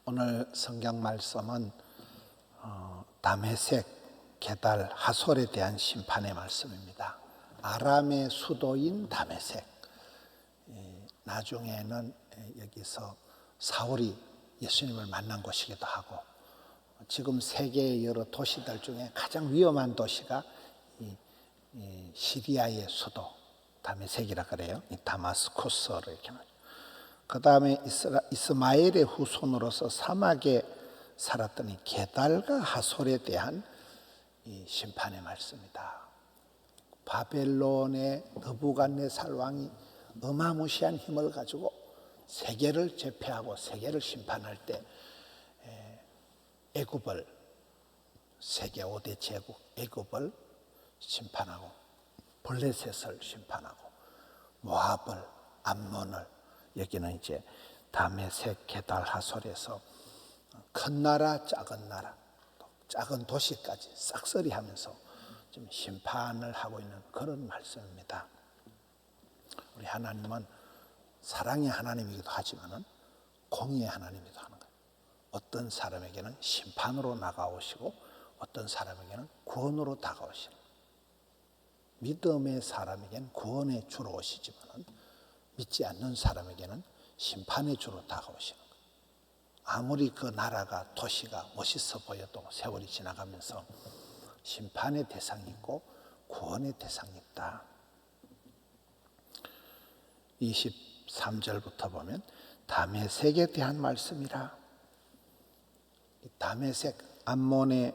오늘 성경 말씀은 다메섹, 게달, 하솔에 대한 심판의 말씀입니다. 아람의 수도인 다메섹. 나중에는 여기서 사울이 예수님을 만난 곳이기도 하고, 지금 세계의 여러 도시들 중에 가장 위험한 도시가 이 시리아의 수도 다메섹이라 그래요. 이 다마스쿠스를 이렇게 말해요. 그 다음에 이스마엘의 후손으로서 사막에 살았던 이 게달과 하솔에 대한 이 심판의 말씀이다. 바벨론의 느부갓네살 왕이 어마무시한 힘을 가지고 세계를 제패하고 세계를 심판할 때 애굽을, 세계 5대 제국 애굽을 심판하고 블레셋을 심판하고 모압을, 암몬을, 여기는 이제 다메섹, 게달, 하솔에서 큰 나라, 작은 나라, 작은 도시까지 싹쓸이하면서 지금 심판을 하고 있는 그런 말씀입니다. 우리 하나님은 사랑의 하나님이기도 하지만은 공의의 하나님이기도 하는 거예요. 어떤 사람에게는 심판으로 나가오시고 어떤 사람에게는 구원으로 다가오시는 거예요. 믿음의 사람에게는 구원의 주로 오시지만은 믿지 않는 사람에게는 심판의 주로 다가오시는 거예요. 아무리 그 나라가 도시가 멋있어 보여도 세월이 지나가면서 심판의 대상이 있고 구원의 대상이 있다. 23절부터 보면 다메섹에 대한 말씀이라. 다메섹, 암몬의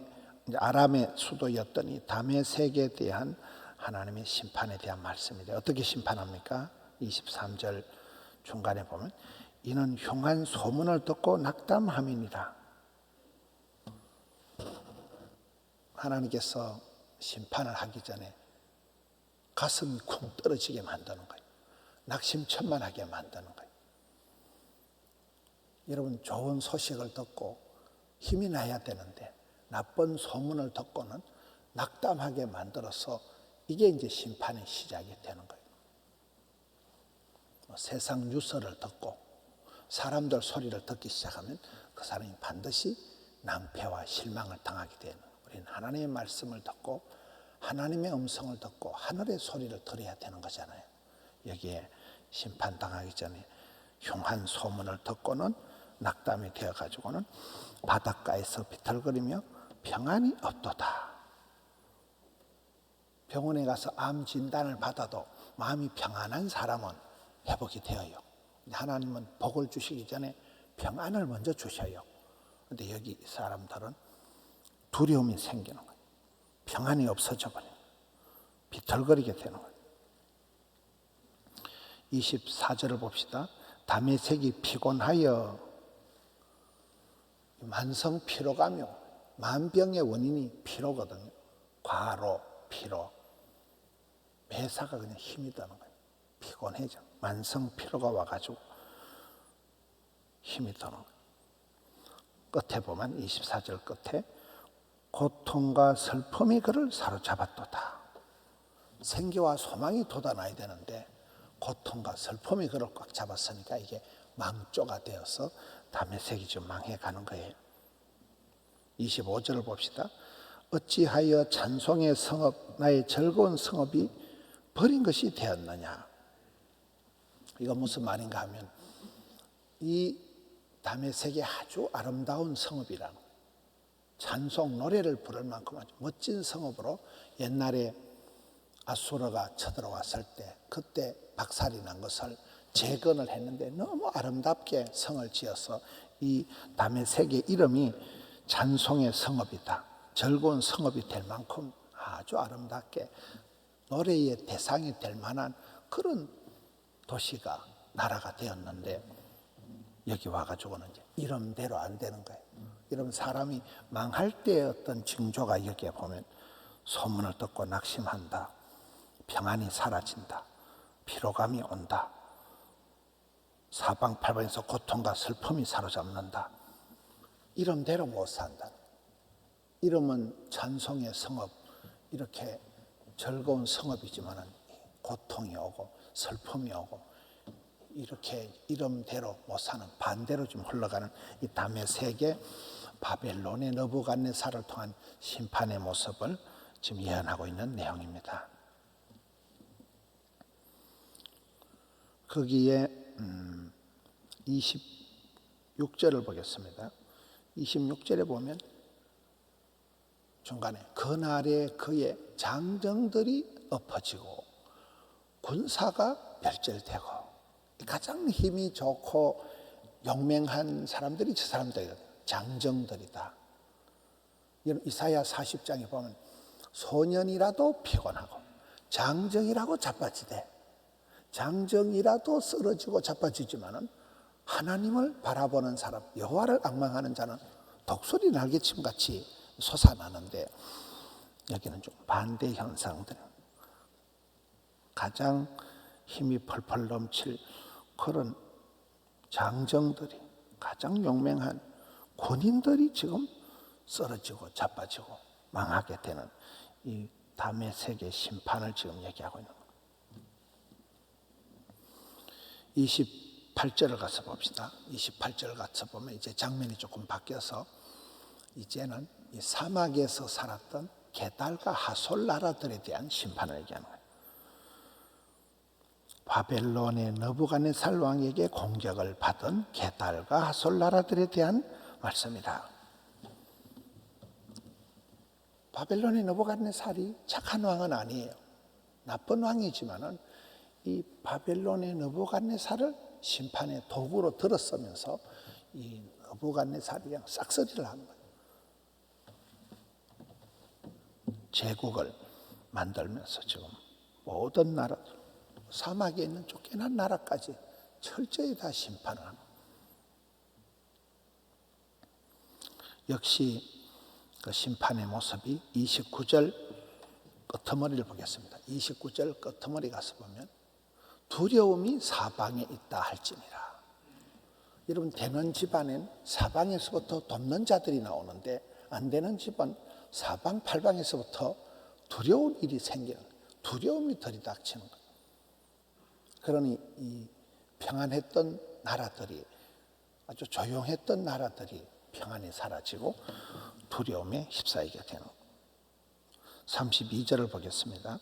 아람의 수도였던 이 다메섹에 대한 하나님의 심판에 대한 말씀이다. 어떻게 심판합니까? 23절 중간에 보면 이는 흉한 소문을 듣고 낙담함이니라. 하나님께서 심판을 하기 전에 가슴이 쿵 떨어지게 만드는 거예요. 낙심천만하게 만드는 거예요. 여러분, 좋은 소식을 듣고 힘이 나야 되는데 나쁜 소문을 듣고는 낙담하게 만들어서 이게 이제 심판의 시작이 되는 거예요. 세상 뉴스를 듣고 사람들 소리를 듣기 시작하면 그 사람이 반드시 낭패와 실망을 당하게 되는, 우리는 하나님의 말씀을 듣고 하나님의 음성을 듣고 하늘의 소리를 들어야 되는 거잖아요. 여기에 심판당하기 전에 흉한 소문을 듣고는 낙담이 되어가지고는 바닷가에서 비틀거리며 평안이 없도다. 병원에 가서 암 진단을 받아도 마음이 평안한 사람은 회복이 되어요. 하나님은 복을 주시기 전에 평안을 먼저 주셔요. 그런데 여기 이 사람들은 두려움이 생기는 거예요. 평안이 없어져 버려요. 비틀거리게 되는 거예요. 24절을 봅시다. 다메섹이 피곤하여, 만성 피로감이요. 만병의 원인이 피로거든요. 과로, 피로. 매사가 그냥 힘이 드는 거예요. 피곤해져. 만성 피로가 와가지고 힘이 드는 거예요. 끝에 보면 24절 끝에 고통과 슬픔이 그를 사로잡았도다. 생기와 소망이 돋아나야 되는데 고통과 슬픔이 그를 꽉 잡았으니까 이게 망조가 되어서 다메섹이 좀 망해가는 거예요. 25절을 봅시다. 어찌하여 찬송의 성읍, 나의 즐거운 성읍이 버린 것이 되었느냐. 이거 무슨 말인가 하면 이 다메섹이 아주 아름다운 성읍이라는, 찬송 노래를 부를 만큼 아주 멋진 성읍으로 옛날에 아수르가 쳐들어왔을 때 그때 박살이 난 것을 재건을 했는데 너무 아름답게 성을 지어서 이 다메섹의 이름이 찬송의 성읍이다, 즐거운 성읍이 될 만큼 아주 아름답게 노래의 대상이 될 만한 그런 도시가, 나라가 되었는데 여기 와가지고는 이제 이름대로 안 되는 거예요. 이런 사람이 망할 때의 어떤 징조가 여기에 보면 소문을 듣고 낙심한다, 평안이 사라진다, 피로감이 온다, 사방팔방에서 고통과 슬픔이 사로잡는다. 이름대로 못 산다. 이름은 찬송의 성읍, 이렇게 즐거운 성읍이지만 고통이 오고 슬픔이 오고 이렇게 이름대로 못 사는 반대로 좀 흘러가는 이 담의 세계 바벨론의 느부갓네살을 통한 심판의 모습을 지금 예언하고 있는 내용입니다. 거기에 26절을 보겠습니다. 26절에 보면 중간에 그날에 그의 장정들이 엎어지고 군사가 멸절되고 가장 힘이 좋고 용맹한 사람들이 저 사람들이거든요. 장정들이다. 이사야 40장에 보면 소년이라도 피곤하고 장정이라고 자빠지되 장정이라도 쓰러지고 자빠지지만은 하나님을 바라보는 사람, 여호와를 앙망하는 자는 독수리 날개침같이 솟아나는데 여기는 좀 반대 현상들, 가장 힘이 펄펄 넘칠 그런 장정들이, 가장 용맹한 군인들이 지금 쓰러지고 자빠지고 망하게 되는 이 담의 세계 심판을 지금 얘기하고 있는 겁니다. 28절을 가서 봅시다. 28절을 가서 보면 이제 장면이 조금 바뀌어서 이제는 이 사막에서 살았던 게달과 하솔 나라들에 대한 심판을 얘기하는 거예요. 바벨론의 느부갓네살 왕에게 공격을 받은 게달과 하솔 나라들에 대한 말씀이다. 바벨론의 느부갓네살이 착한 왕은 아니에요. 나쁜 왕이지만은 이 바벨론의 느부갓네살을 심판의 도구로 들었으면서 이 느부갓네살이 그냥 싹쓸이를 한 거예요. 제국을 만들면서 지금 모든 나라들, 사막에 있는 쫓겨난 나라까지 철저히 다 심판을 합니다. 역시 그 심판의 모습이 29절 끄트머리를 보겠습니다. 29절 끄트머리 가서 보면 두려움이 사방에 있다 할지니라. 여러분, 되는 집안엔 사방에서부터 돕는 자들이 나오는데 안 되는 집안 사방팔방에서부터 두려운 일이 생기는, 두려움이 들이닥치는 거예요. 그러니 이 평안했던 나라들이, 아주 조용했던 나라들이 평안이 사라지고 두려움에 휩싸이게 되는 거예요. 32절을 보겠습니다.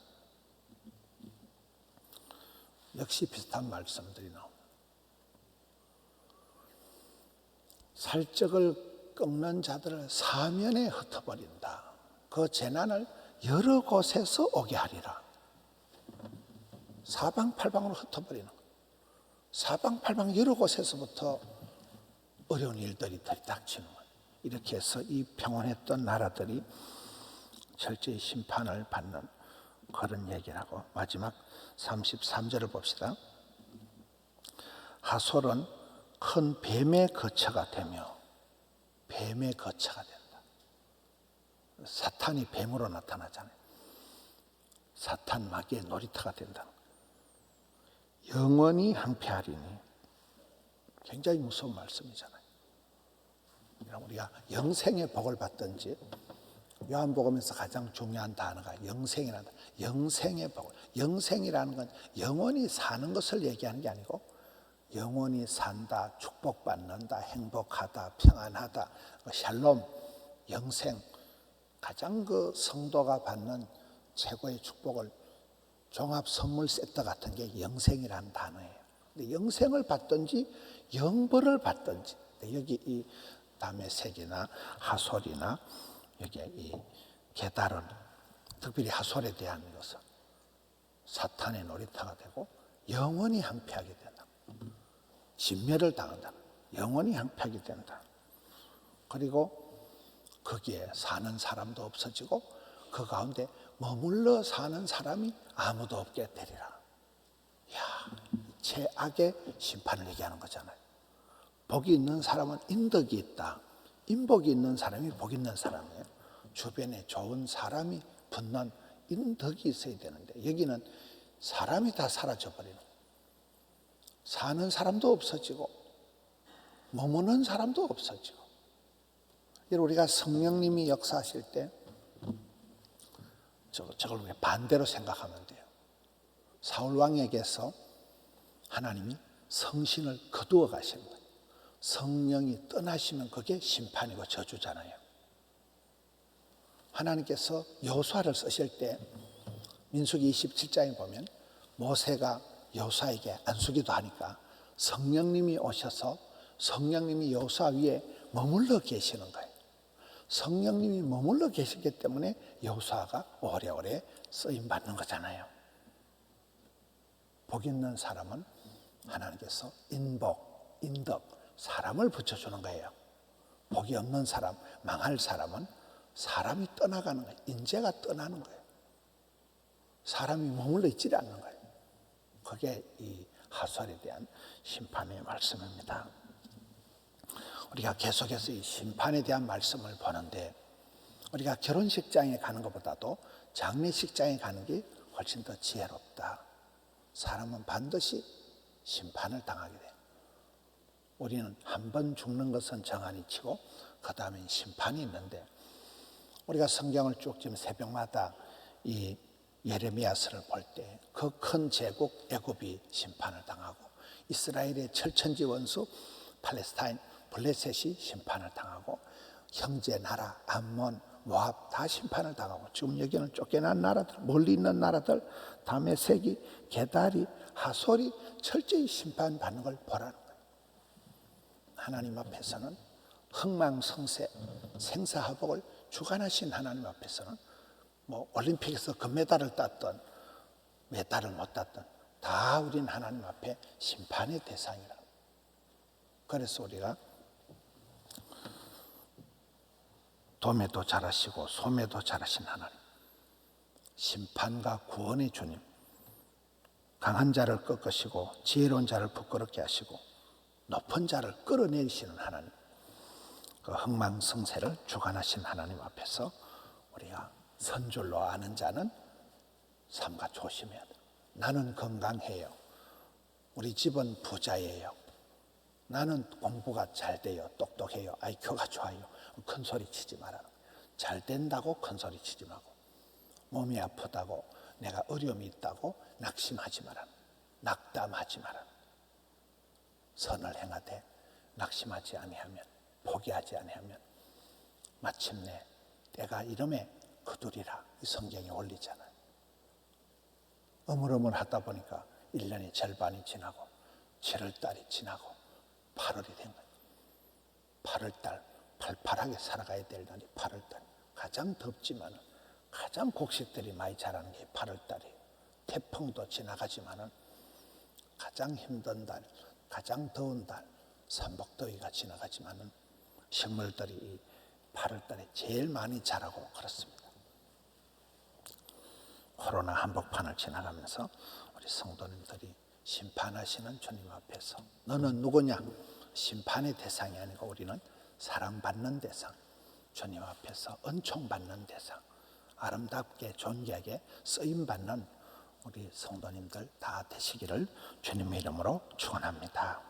역시 비슷한 말씀들이 나옵니다. 살적을 꺾는 자들을 사면에 흩어버린다. 그 재난을 여러 곳에서 오게 하리라. 사방팔방으로 흩어버리는 거예요. 사방팔방 여러 곳에서부터 어려운 일들이 들이닥치는 거예요. 이렇게 해서 이 평온했던 나라들이 철저히 심판을 받는 그런 얘기를 하고, 마지막 33절을 봅시다. 하솔은 큰 뱀의 거처가 되며, 뱀의 거처가 된다. 사탄이 뱀으로 나타나잖아요. 사탄 마귀의 놀이터가 된다. 영원히 항폐하리니. 굉장히 무서운 말씀이잖아요. 우리가 영생의 복을 받든지, 요한복음에서 가장 중요한 단어가 영생이라는 단어. 영생의 복을, 영생이라는 건 영원히 사는 것을 얘기하는 게 아니고 영원히 산다, 축복받는다, 행복하다, 평안하다, 샬롬, 영생, 가장 그 성도가 받는 최고의 축복을 종합 선물 세트 같은 게 영생이라는 단어예요. 근데 영생을 받든지 영벌을 받든지, 여기 이 담의 세계나 하솔이나 여기 이 게달은, 특별히 하솔에 대한 것은 사탄의 놀이터가 되고 영원히 항폐하게 된다. 진멸을 당한다. 영원히 항폐하게 된다. 그리고 거기에 사는 사람도 없어지고 그 가운데 머물러 사는 사람이 아무도 없게 되리라. 최악의 심판을 얘기하는 거잖아요. 복이 있는 사람은 인덕이 있다. 인복이 있는 사람이 복 있는 사람이에요. 주변에 좋은 사람이 붙는 인덕이 있어야 되는데 여기는 사람이 다 사라져버리는 거예요. 사는 사람도 없어지고 머무는 사람도 없어지고. 여러분, 우리가 성령님이 역사하실 때 저걸 우리가 반대로 생각하면 돼요. 사울 왕에게서 하나님이 성신을 거두어 가시는 거예요. 성령이 떠나시면 그게 심판이고 저주잖아요. 하나님께서 여호수아를 쓰실 때 민수기 27장에 보면 모세가 여호수아에게 안수기도 하니까 성령님이 오셔서 성령님이 여호수아 위에 머물러 계시는 거예요. 성령님이 머물러 계시기 때문에 여호수아가 오래오래 쓰임 받는 거잖아요. 복 있는 사람은 하나님께서 인복, 인덕, 사람을 붙여주는 거예요. 복이 없는 사람, 망할 사람은 사람이 떠나가는 거예요. 인재가 떠나는 거예요. 사람이 머물러 있지 않는 거예요. 그게 이 하솔에 대한 심판의 말씀입니다. 우리가 계속해서 이 심판에 대한 말씀을 보는데 우리가 결혼식장에 가는 것보다도 장례식장에 가는 게 훨씬 더 지혜롭다. 사람은 반드시 심판을 당하게 돼요. 우리는 한 번 죽는 것은 정한이 치고 그 다음에 심판이 있는데 우리가 성경을 쭉 지금 새벽마다 이 예레미야서를 볼 때 그 큰 제국 애굽이 심판을 당하고 이스라엘의 철천지 원수 팔레스타인 블레셋이 심판을 당하고 형제 나라 암몬 모압 다 심판을 당하고 지금 여기는 쫓겨난 나라들 멀리 있는 나라들 다메섹이 게달이 하솔이 철저히 심판받는 걸 보라는 거예요. 하나님 앞에서는 흥망성쇠 생사화복을 주관하신 하나님 앞에서는 뭐 올림픽에서 금메달을 땄던 메달을 못 땄던 다 우리는 하나님 앞에 심판의 대상이라. 그래서 우리가 도매도 잘하시고 소매도 잘하신 하나님, 심판과 구원의 주님, 강한 자를 꺾으시고 지혜로운 자를 부끄럽게 하시고 높은 자를 끌어내리시는 하나님, 그 흥망성쇠를 주관하신 하나님 앞에서 우리가 선줄로 아는 자는 삼가 조심해야 돼요. 나는 건강해요. 우리 집은 부자예요. 나는 공부가 잘 돼요. 똑똑해요. IQ가 좋아요. 큰 소리 치지 말아라. 잘 된다고 큰 소리 치지 말고, 몸이 아프다고 내가 어려움이 있다고 낙심하지 마라. 낙담하지 마라. 선을 행하되 낙심하지 아니하면, 포기하지 아니하면 마침내 때가 이름에 거두리라. 이 성경에 올리잖아요. 어물어물하다 보니까 1년이 절반이 지나고 7월달이 지나고 8월이 된 거예요. 8월달 팔팔하게 살아가야 될 날이 8월달. 가장 덥지만 가장 곡식들이 많이 자라는 게 8월달이에요. 태풍도 지나가지만 가장 힘든 달, 가장 더운 달, 삼복더위가 지나가지만 식물들이 이 8월달에 제일 많이 자라고 그렇습니다. 코로나 한복판을 지나가면서 우리 성도님들이 심판하시는 주님 앞에서 너는 누구냐? 심판의 대상이 아니고 우리는 사랑받는 대상, 주님 앞에서 은총받는 대상, 아름답게 존귀하게 쓰임받는 우리 성도님들 다 되시기를 주님의 이름으로 축원합니다.